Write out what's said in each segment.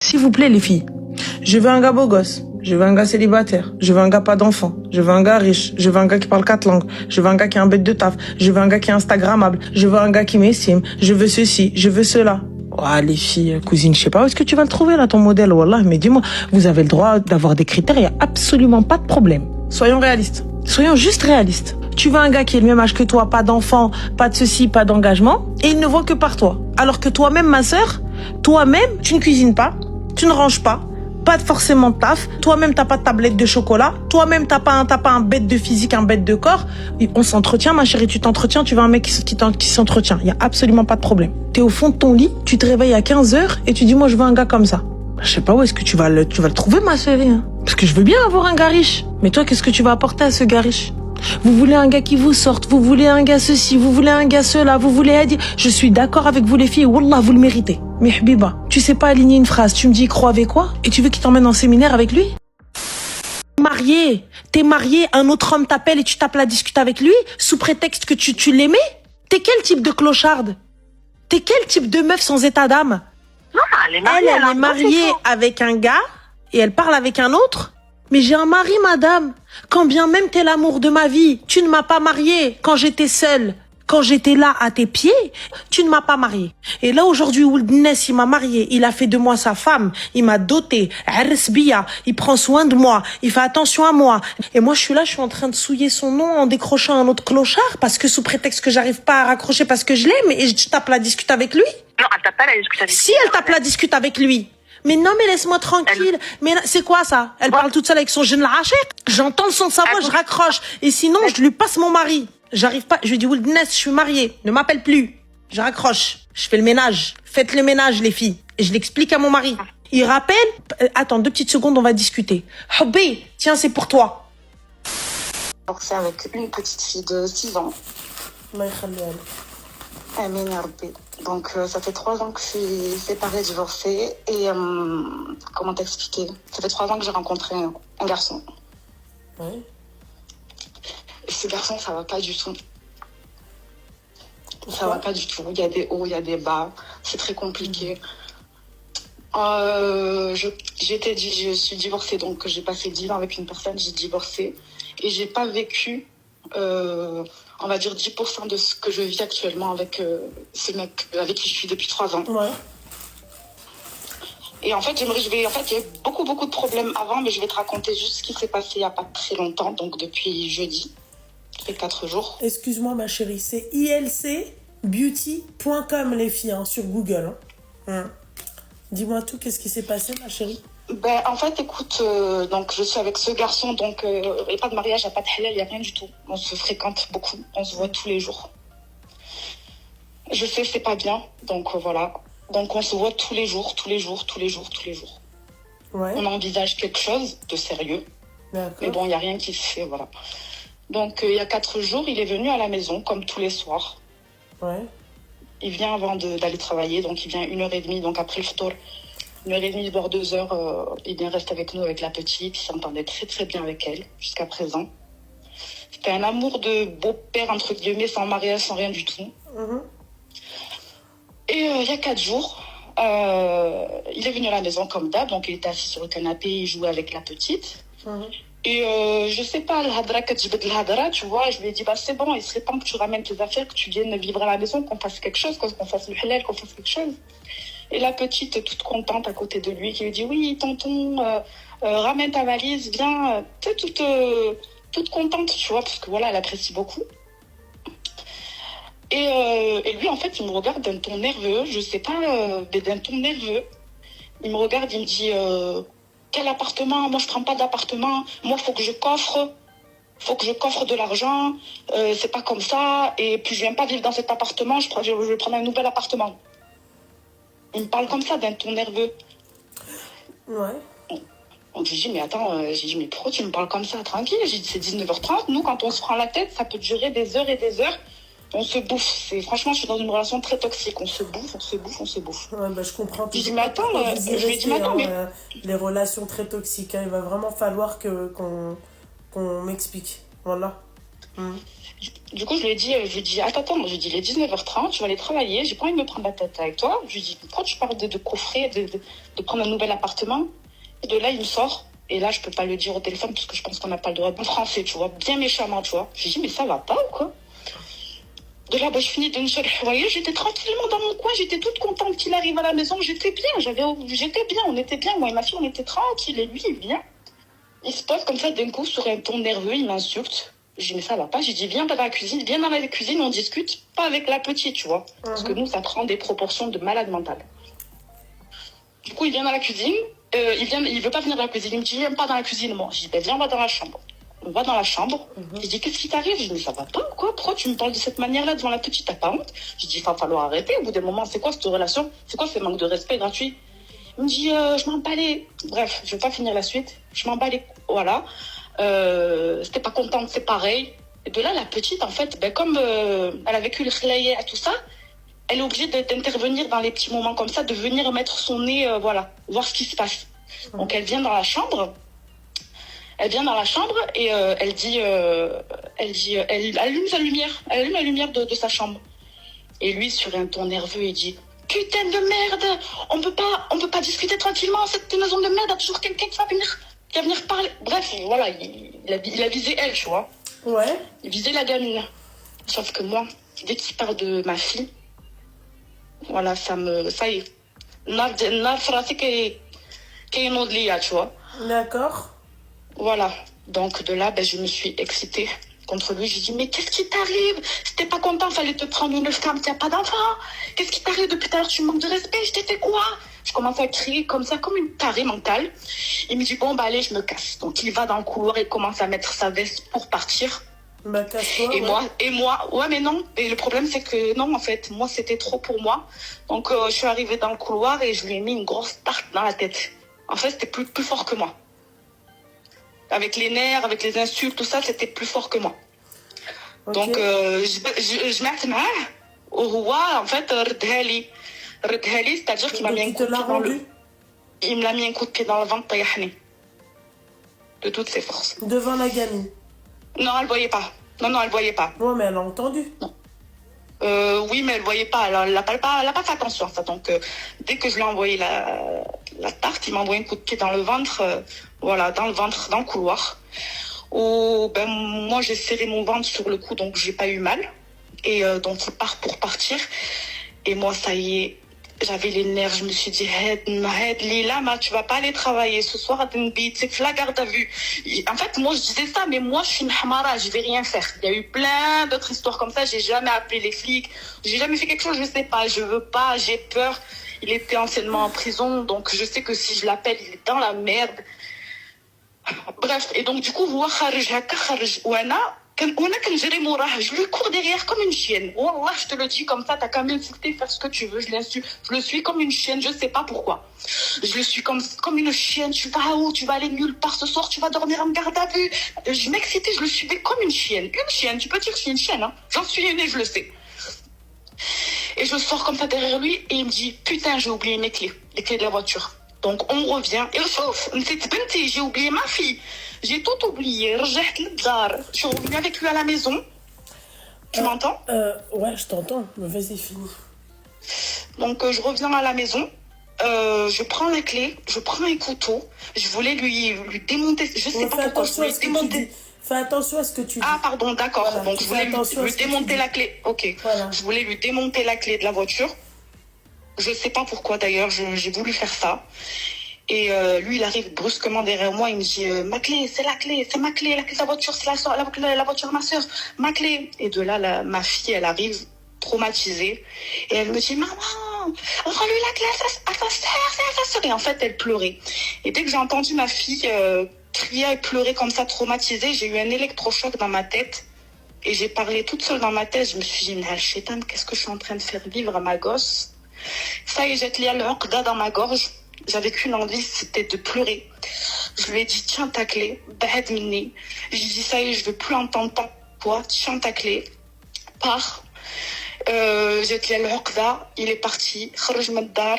S'il vous plaît, les filles, je veux un gars beau gosse, je veux un gars célibataire, je veux un gars pas d'enfant, je veux un gars riche, je veux un gars qui parle 4 langues, je veux un gars qui a un bête de taf, je veux un gars qui est instagrammable, je veux un gars qui m'estime, je veux ceci, je veux cela. Oh, les filles, cousine, je sais pas où est-ce que tu vas le trouver là, ton modèle, wallah, mais dis-moi, vous avez le droit d'avoir des critères, il y a absolument pas de problème. Soyons réalistes. Soyons juste réalistes. Tu veux un gars qui ait le même âge que toi, pas d'enfant, pas de ceci, pas d'engagement, et il ne voit que par toi. Alors que toi-même, ma sœur, toi-même, tu ne cuisines pas, tu ne ranges pas forcément de taf, toi-même t'as pas de tablette de chocolat, toi-même t'as pas un bête de physique, un bête de corps. On s'entretient, ma chérie, tu t'entretiens, tu veux un mec qui s'entretient. Il y a absolument pas de problème. T'es au fond de ton lit, tu te réveilles à 15h et tu dis moi je veux un gars comme ça. Je sais pas où est-ce que tu vas le trouver, ma chérie. Hein. Parce que je veux bien avoir un gars riche. Mais toi, qu'est-ce que tu vas apporter à ce gars riche? Vous voulez un gars qui vous sorte, vous voulez un gars ceci, vous voulez un gars cela, vous voulez dire. Je suis d'accord avec vous les filles, wallah, vous le méritez. Mais Habiba, tu sais pas aligner une phrase, tu me dis il croit avec quoi? Et tu veux qu'il t'emmène en séminaire avec lui? T'es marié, un autre homme t'appelle et tu tapes la discute avec lui, sous prétexte que tu l'aimais? T'es quel type de clocharde? T'es quel type de meuf sans état d'âme? Non, elle est mariée avec un gars et elle parle avec un autre? Mais j'ai un mari, madame. Quand bien même t'es l'amour de ma vie, tu ne m'as pas mariée quand j'étais seule. Quand j'étais là à tes pieds, tu ne m'as pas mariée. Et là aujourd'hui, Ouldnes, il m'a mariée, il a fait de moi sa femme, il m'a dotée, il prend soin de moi, il fait attention à moi. Et moi je suis là, je suis en train de souiller son nom en décrochant un autre clochard parce que sous prétexte que j'arrive pas à raccrocher parce que je l'aime et je tape la discute avec lui. Non, elle tape pas la discute avec lui. Si elle tape la discute avec lui. Mais non, mais laisse-moi tranquille. Mais c'est quoi ça? Elle parle toute seule avec son jeune lâché. J'entends le son de sa voix, je raccroche. Et sinon, je lui passe mon mari. J'arrive pas. Je lui dis, Ouldnes, je suis mariée. Ne m'appelle plus. Je raccroche. Je fais le ménage. Faites le ménage, les filles. Et je l'explique à mon mari. Il rappelle. Attends, 2 petites secondes, on va discuter. Hobby, tiens, c'est pour toi. C'est avec une petite fille de 6 ans. Amin ya Rabbi. Donc, ça fait 3 ans que je suis séparée, divorcée. Et comment t'expliquer? Ça fait 3 ans que j'ai rencontré un garçon. Oui. Et ce garçon, ça va pas du tout. Ça va pas du tout. Il y a des hauts, il y a des bas. C'est très compliqué. Je suis divorcée, donc j'ai passé 10 ans avec une personne, j'ai divorcé. Et j'ai pas vécu, on va dire 10% de ce que je vis actuellement avec ce mec avec qui je suis depuis 3 ans. Ouais. Et en fait, il y a eu beaucoup de problèmes avant, mais je vais te raconter juste ce qui s'est passé il y a pas très longtemps, donc depuis jeudi. Ça fait 4 jours. Excuse-moi, ma chérie, c'est ilcbeauty.com, les filles, hein, sur Google. Hein. Dis-moi tout, qu'est-ce qui s'est passé, ma chérie? Ben, en fait, écoute, donc je suis avec ce garçon, donc il n'y a pas de mariage, il n'y a pas de halal, il n'y a rien du tout. On se fréquente beaucoup, on se voit tous les jours. Je sais, c'est pas bien, donc voilà. Donc on se voit tous les jours. Ouais. On envisage quelque chose de sérieux, mais bon, il n'y a rien qui se fait, voilà. Donc il y a 4 jours, il est venu à la maison, comme tous les soirs. Ouais. Il vient avant d'aller travailler, donc il vient 1h30, donc après le ftour. 1h30, voire 2h, il vient rester avec nous, avec la petite. Il s'entendait très très bien avec elle, jusqu'à présent. C'était un amour de beau-père, entre guillemets, sans mariage, sans rien du tout. Et il y a 4 jours, il est venu à la maison comme d'hab, donc il était assis sur le canapé, il jouait avec la petite. Et je sais pas, le hadra, tu vois, je lui ai dit, bah c'est bon, il serait temps que tu ramènes tes affaires, que tu viennes vivre à la maison, qu'on fasse quelque chose, qu'on fasse le halal, qu'on fasse quelque chose. Et la petite, toute contente à côté de lui, qui lui dit, oui, tonton, ramène ta valise, viens, tu sais, toute contente, tu vois, parce que voilà, elle apprécie beaucoup. Et lui, en fait, il me regarde d'un ton nerveux, je sais pas, mais d'un ton nerveux. Il me regarde, il me dit, quel appartement? Moi, je prends pas d'appartement. Moi, faut que je coffre de l'argent. C'est pas comme ça. Et puis, je viens pas vivre dans cet appartement. Je vais prendre un nouvel appartement. Il me parle comme ça, d'un ton nerveux. Ouais. Donc, j'ai dit, mais attends, mais pourquoi tu me parles comme ça? Tranquille. J'ai dit, c'est 19h30. Nous, quand on se prend la tête, ça peut durer des heures et des heures. On se bouffe. Franchement, je suis dans une relation très toxique. On se bouffe. Ouais, bah, je comprends. Je dis, mais attends, je lui ai dit, mais attends, mais... les relations très toxiques, hein, il va vraiment falloir qu'on m'explique. Voilà. Du coup, je lui ai dit, attends, je lui ai dit, il est 19h30, je vais aller travailler, j'ai pas envie de me prendre la tête avec toi. Je lui ai dit, pourquoi tu parles de coffrer, de prendre un nouvel appartement? Et de là, il me sort. Et là, je peux pas le dire au téléphone parce que je pense qu'on n'a pas le droit. En français, tu vois, bien méchamment, tu vois. J'ai dit, mais ça va pas ou quoi? De là, je finis de me voyez, j'étais tranquillement dans mon coin, j'étais toute contente qu'il arrive à la maison, j'étais bien, on était bien, moi et ma fille, on était tranquille, et lui, il vient. Il se pose comme ça d'un coup sur un ton nerveux, il m'insulte. J'ai dit, mais ça va pas, j'ai dit, viens dans la cuisine, on discute, pas avec la petite, tu vois. Parce que nous, ça prend des proportions de malade mental. Du coup, il vient dans la cuisine, il veut pas venir dans la cuisine, il me dit, viens pas dans la cuisine, moi. J'ai dit, ben viens, on va dans la chambre. On va dans la chambre. J'ai dit, qu'est-ce qui t'arrive? J'ai dit, mais ça va pas ou quoi? Pourquoi tu me parles de cette manière-là devant la petite? T'as pas honte? J'ai dit, il va falloir arrêter. Au bout d'un moment, c'est quoi cette relation? C'est quoi ce manque de respect gratuit? Il me dit, je m'en balais. Bref, je vais pas finir la suite. Je m'en balais. Voilà. C'était pas contente, c'est pareil. Et de là, la petite, en fait, ben, comme elle a vécu le khlayé à tout ça, elle est obligée d'intervenir dans les petits moments comme ça, de venir mettre son nez, voilà, voir ce qui se passe. Donc, elle vient dans la chambre. Elle vient dans la chambre et elle allume la lumière de sa chambre. Et lui, sur un ton nerveux, il dit, putain de merde, on peut pas discuter tranquillement, cette maison de merde, il y a toujours quelqu'un qui va venir parler. Bref, voilà, il a visé elle, tu vois. Ouais. Il visait la gamine. Sauf que moi, dès qu'il parle de ma fille, voilà, ça y est. Nar français qui est une autre lia, tu vois. D'accord. Voilà. Donc de là, ben, je me suis excitée contre lui. J'ai dit, mais qu'est-ce qui t'arrive? Si t'es pas content, fallait te prendre une femme qui a pas d'enfant. Qu'est-ce qui t'arrive depuis tout à l'heure? Tu manques de respect, je t'ai fait quoi? Je commence à crier comme ça, comme une tarée mentale. Il me dit, bon, bah allez, je me casse. Donc il va dans le couloir et commence à mettre sa veste pour partir. Bah, casse-toi. Et moi, ouais, mais non. Et le problème, c'est que non, en fait, moi, c'était trop pour moi. Donc je suis arrivée dans le couloir et je lui ai mis une grosse tarte dans la tête. En fait, c'était plus fort que moi. Avec les nerfs, avec les insultes, tout ça, c'était plus fort que moi. Okay. Donc, je m'attends au roi, en fait, Redhali, c'est-à-dire qu'il m'a mis un coup de pied dans le... Il me l'a mis un coup de pied dans le ventre, de toutes ses forces. Devant la gamine? Non, elle voyait pas. Non, elle voyait pas. Ouais, mais elle a entendu. Non. Oui, mais elle voyait pas. Elle n'a pas fait attention à ça. Donc, dès que je lui ai envoyé la tarte, il m'a envoyé un coup de pied dans le ventre, voilà, dans le couloir. Ben, moi, j'ai serré mon ventre sur le cou, donc j'ai pas eu mal. Et donc, il part pour partir. Et moi, ça y est, j'avais les nerfs. Je me suis dit, Lila, tu vas pas aller travailler ce soir à Denbit, c'est que la garde à vue. En fait, moi, je disais ça, mais moi, je suis une hamara, je vais rien faire. Il y a eu plein d'autres histoires comme ça. J'ai jamais appelé les flics. J'ai jamais fait quelque chose, je sais pas. Je veux pas, j'ai peur. Il était anciennement en prison, donc je sais que si je l'appelle, il est dans la merde. Bref, et donc du coup, je lui cours derrière comme une chienne. Wallah, je te le dis comme ça, t'as qu'à m'insulter, faire ce que tu veux, je l'insulte. Je le suis comme une chienne, je sais pas pourquoi. Je le suis comme une chienne, tu vas où? Tu vas aller nulle part ce soir, tu vas dormir en garde à vue. Je m'excitais, je le suivais comme une chienne. Une chienne, tu peux dire que je suis une chienne, hein. J'en suis une et je le sais. Et je sors comme ça derrière lui et il me dit, putain, j'ai oublié mes clés, les clés de la voiture. Donc on revient et sauf, j'ai oublié ma fille. J'ai tout oublié. Je suis revenue avec lui à la maison. Tu m'entends? Ouais, je t'entends. Mais vas-y, fini. Donc je reviens à la maison. Je prends la clé, je prends un couteau. Je voulais lui démonter. Je sais pas pourquoi je voulais démonter. Fais attention à ce que tu dis. Ah pardon, d'accord. Voilà, donc je voulais lui démonter la clé. Ok. Voilà. Je voulais lui démonter la clé de la voiture. Je sais pas pourquoi d'ailleurs, j'ai voulu faire ça. Et lui, il arrive brusquement derrière moi, il me dit ma clé, c'est ma clé de la voiture, c'est la voiture de ma soeur, ma clé. Et de là, ma fille, elle arrive traumatisée et elle me dit maman, rends-lui la clé à sa soeur. Et en fait, elle pleurait. Et dès que j'ai entendu ma fille crier et pleurer comme ça, traumatisée, j'ai eu un électrochoc dans ma tête et j'ai parlé toute seule dans ma tête. Je me suis dit mais chétan, qu'est-ce que je suis en train de faire vivre à ma gosse? Ça y est, j'ai lié le hokda dans ma gorge. J'avais qu'une envie, c'était de pleurer. Je lui ai dit, tiens ta clé, bad mini. J'ai dit, ça y est, je veux plus entendre ta voix, tiens ta clé, pars. J'ai lié le hokda, il est parti. Kharaj Maddar,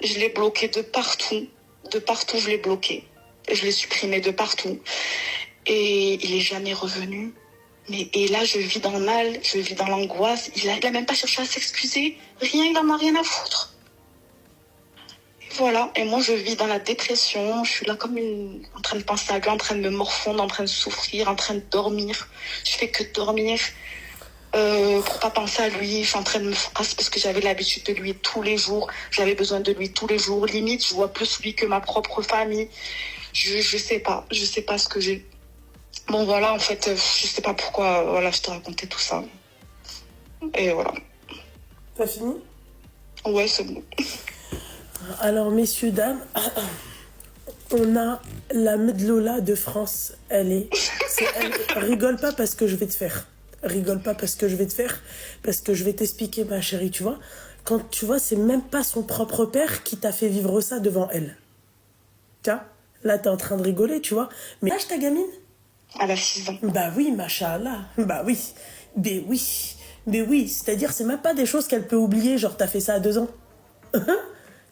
je l'ai bloqué de partout. De partout, je l'ai bloqué. Je l'ai supprimé de partout. Et il est jamais revenu. Et là, je vis dans le mal, je vis dans l'angoisse. Il a même pas cherché à s'excuser. Rien, il en a rien à foutre. Et voilà. Et moi, je vis dans la dépression. Je suis là comme en train de penser à lui, en train de me morfondre, en train de souffrir, en train de dormir. Je fais que dormir. Pour pas penser à lui, je suis en train de me frapper parce que j'avais l'habitude de lui tous les jours. J'avais besoin de lui tous les jours. Limite, je vois plus lui que ma propre famille. Je sais pas ce que j'ai. Bon voilà, en fait, je sais pas pourquoi. Voilà, je te racontais tout ça. Et voilà. T'as fini? Ouais, c'est bon. Alors, messieurs, dames, on a la Medlola de France. Rigole pas parce que je vais te faire. Rigole pas parce que je vais te faire. Parce que je vais t'expliquer, ma chérie, tu vois. Quand tu vois, c'est même pas son propre père qui t'a fait vivre ça devant elle. Tiens, là, t'es en train de rigoler, tu vois. Mais lâche ta gamine. Elle a 6 ans. Bah oui, machallah. Bah oui. Mais oui. Mais oui. C'est-à-dire, c'est même pas des choses qu'elle peut oublier. Genre, t'as fait ça à 2 ans.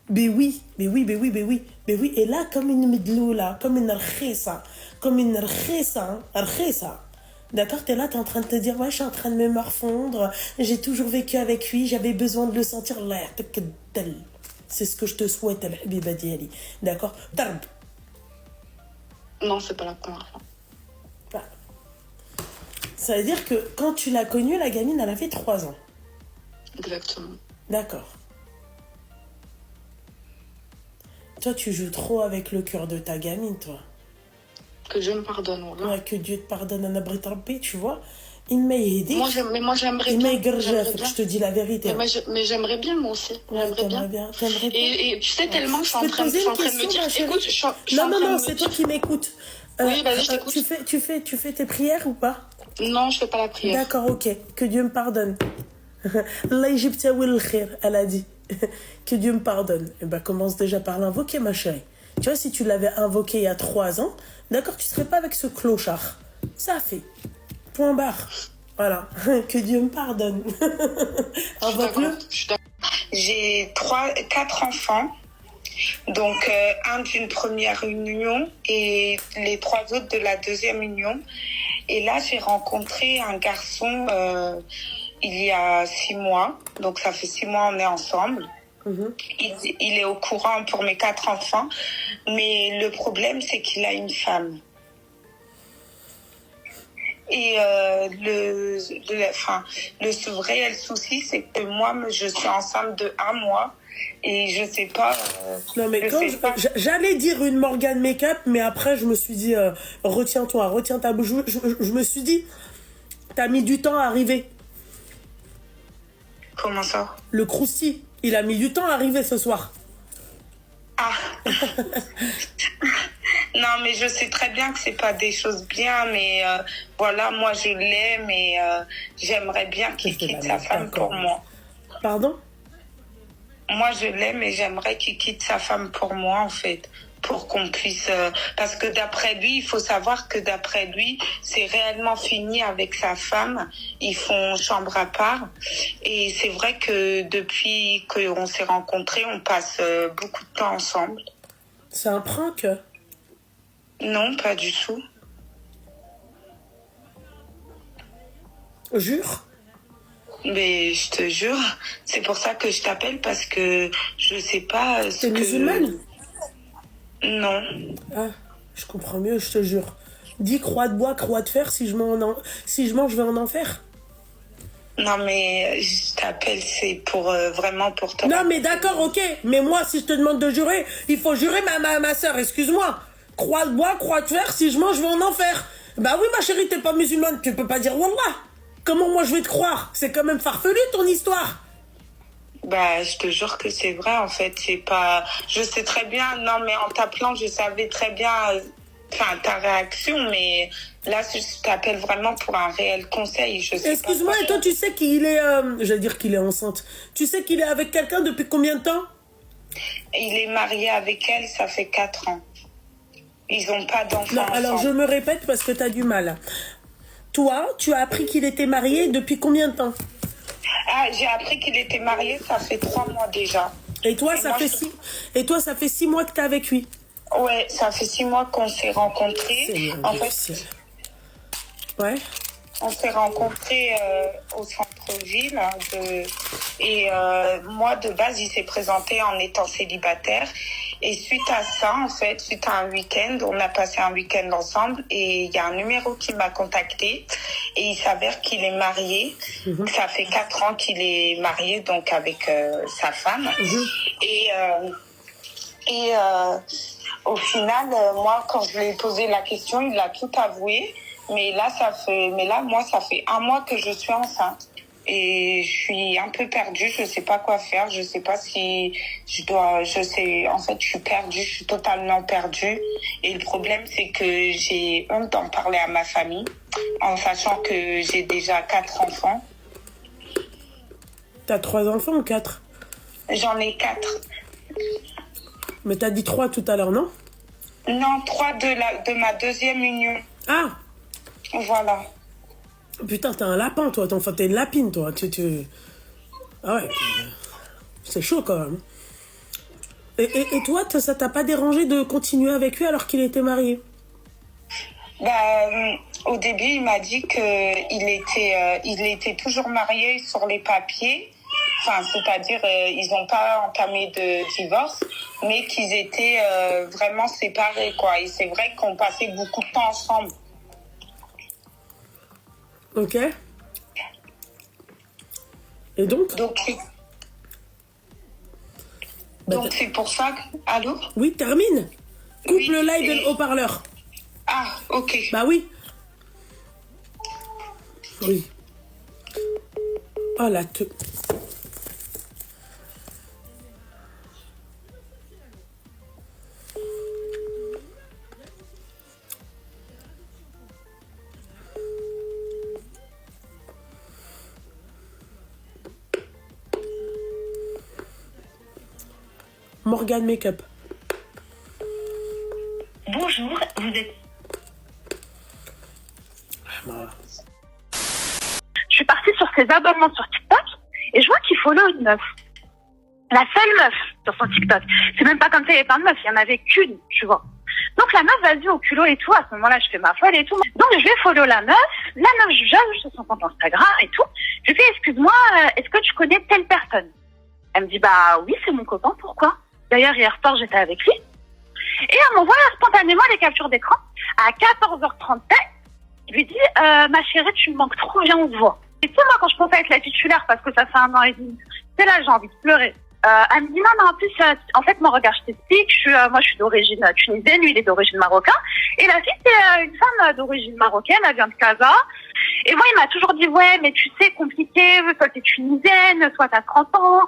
Mais oui. Mais oui, mais oui, mais oui. Mais oui. Et là, comme une Medloula, comme une rkhisa. Comme une rkhisa. Rkhisa. D'accord, t'es là, t'es en train de te dire, ouais, je suis en train de me morfondre, j'ai toujours vécu avec lui, j'avais besoin de le sentir. C'est ce que je te souhaite, Habiba Diali. D'accord? Tarb. Non, c'est pas la première fois. Voilà. Ça veut dire que quand tu l'as connue, la gamine, elle avait 3 ans. Exactement. D'accord. Toi, tu joues trop avec le cœur de ta gamine, toi. Que Dieu me pardonne, voilà. Ouais, que Dieu te pardonne, Anna Britarbi, tu vois. Il m'a aidé. Moi, j'aimerais Il bien. m'a je te dis la vérité. Mais j'aimerais bien, moi aussi. Ouais, t'aimerais bien. Et tu sais, tellement que je suis en train de me dire, écoute, je suis non, c'est toi qui m'écoutes. Oui, vas-y, je t'écoute. Tu fais tes prières ou pas? Non, je fais pas la prière. D'accord, ok. Que Dieu me pardonne. Allah yjibta wil khir, elle a dit. Que Dieu me pardonne. Et ben, commence déjà par l'invoquer, ma chérie. Tu vois, si tu l'avais invoqué il y a 3 ans, d'accord, tu serais pas avec ce clochard. Ça fait. Point barre. Voilà. Que Dieu me pardonne. Invoque-le. J'ai 4 enfants. Donc, un d'une première union et les 3 autres de la deuxième union. Et là, j'ai rencontré un garçon il y a 6 mois. Donc, ça fait 6 mois on est ensemble. Il est au courant pour mes 4 enfants. Mais le problème, c'est qu'il a une femme. Et le réel souci, c'est que moi, je suis enceinte de 1 mois. Et je sais pas. Non, mais j'allais dire une Morgane Make-up, mais après, je me suis dit, retiens-toi, retiens ta bouche. Je me suis dit, t'as mis du temps à arriver. Comment ça? Le crousty, il a mis du temps à arriver ce soir. Ah. Non, mais je sais très bien que c'est pas des choses bien, mais voilà, moi je l'aime et j'aimerais bien qu'il quitte sa femme pour moi. Pardon? Moi, je l'aime et j'aimerais qu'il quitte sa femme pour moi, en fait, pour qu'on puisse... parce que d'après lui, il faut savoir que d'après lui, c'est réellement fini avec sa femme. Ils font chambre à part. Et c'est vrai que depuis qu'on s'est rencontrés, on passe beaucoup de temps ensemble. C'est un prank? Non, pas du tout. Jure? Mais je te jure, c'est pour ça que je t'appelle, parce que je sais pas ce T'es musulmane? Non. Ah, je comprends mieux, je te jure. Dis croix de bois, croix de fer, si je mange, je vais en enfer. Non, mais je t'appelle, c'est pour vraiment pour toi. Non, mais d'accord, ok. Mais moi, si je te demande de jurer, il faut jurer ma soeur, excuse-moi. Croix de bois, croix de fer, si je mange, je vais en enfer. Bah oui, ma chérie, t'es pas musulmane, tu peux pas dire Wallah. Comment moi je vais te croire? C'est quand même farfelu ton histoire. Bah, je te jure que c'est vrai, en fait. C'est pas... Je sais très bien, non, mais en t'appelant, je savais très bien ta réaction, mais là, je t'appelle vraiment pour un réel conseil. Excuse-moi, et toi, tu sais qu'il est... j'allais dire qu'il est enceinte. Tu sais qu'il est avec quelqu'un depuis combien de temps? Il est marié avec elle, ça fait 4 ans. Ils ont pas d'enfants. Non, alors je me répète parce que t'as du mal. Toi, tu as appris qu'il était marié depuis combien de temps? Ah, j'ai appris qu'il était marié, ça fait 3 mois déjà. Et toi, ça fait 6 mois que t'es avec lui? Ouais, ça fait 6 mois qu'on s'est rencontrés. En fait... Ouais. On s'est rencontrés au centre-ville. Et moi, de base, il s'est présenté en étant célibataire. Et suite à ça, en fait, suite à un week-end, on a passé un week-end ensemble. Et il y a un numéro qui m'a contacté. Et il s'avère qu'il est marié. Ça fait 4 ans qu'il est marié, donc avec sa femme. Et au final, moi, quand je lui ai posé la question, il a tout avoué. Mais là, moi, ça fait 1 mois que je suis enceinte. Et je suis un peu perdue, je sais pas quoi faire, je sais pas si en fait, je suis perdue, je suis totalement perdue. Et le problème, c'est que j'ai honte d'en parler à ma famille, en sachant que j'ai déjà 4 enfants. T'as 3 enfants ou 4? J'en ai 4. Mais t'as dit 3 tout à l'heure, non? Non, 3 de ma deuxième union. Ah! Voilà. Putain, t'es un lapin, toi. Enfin, t'es une lapine, toi. Ah ouais. C'est chaud, quand même. Et toi, ça t'a pas dérangé de continuer avec lui alors qu'il était marié? Au début, il m'a dit il était toujours marié sur les papiers. Enfin, c'est-à-dire, ils n'ont pas entamé de divorce, mais qu'ils étaient vraiment séparés, quoi. Et c'est vrai qu'on passait beaucoup de temps ensemble. Ok. Et donc? Donc c'est pour ça que... Allô? Oui, termine. Coupe Oui, le live de haut-parleur. Ah, ok. Bah oui. Oui. Oh la te... Morgan Makeup. Bonjour, vous êtes... Je suis partie sur ses abonnements sur TikTok et je vois qu'il follow une meuf. La seule meuf sur son TikTok. C'est même pas comme ça, il y avait plein de meufs, il y en avait qu'une, tu vois. Donc la meuf, vas-y, au culot et tout, à ce moment-là, je fais ma folle et tout. Donc je vais follow la meuf, j'ajoute sur son compte Instagram et tout. Je lui fais, excuse-moi, est-ce que tu connais telle personne? Elle me dit, bah oui, c'est mon copain, pourquoi? D'ailleurs, hier soir, j'étais avec lui. Et elle m'envoie spontanément les captures d'écran. À 14h37, je lui dis, ma chérie, tu me manques trop, viens, on se voit. Et tu sais, moi, quand je pensais être la titulaire, parce que ça fait 1 an et demi, c'est là, j'ai envie de pleurer. Elle me dit, non, en plus, en fait, moi, regarde, je t'explique, moi, je suis d'origine tunisienne, lui, il est d'origine marocaine. Et la fille, c'est une femme d'origine marocaine, elle vient de Casa. Et moi, il m'a toujours dit, ouais, mais tu sais, compliqué, toi, t'es tunisienne, toi, t'as 30 ans,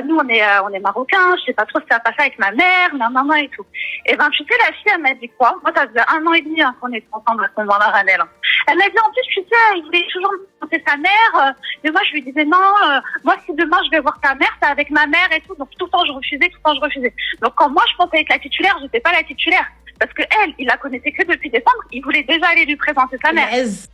nous, on est marocains, je sais pas trop si ça va passer avec ma mère, maman et tout. Et ben, tu sais, la fille, elle m'a dit quoi? Moi, ça faisait 1 an et demi qu'on était ensemble à ce moment-là, Ranel. Elle m'a dit, en plus, tu sais, il voulait toujours me présenter sa mère, mais moi, je lui disais, non, moi, si demain, je vais voir ta mère, c'est avec ma mère et tout. Donc, tout le temps, je refusais, Donc, quand moi, je pensais être la titulaire, j'étais pas la titulaire. Parce que elle, il la connaissait que depuis décembre, il voulait déjà aller lui présenter sa mère. Yes.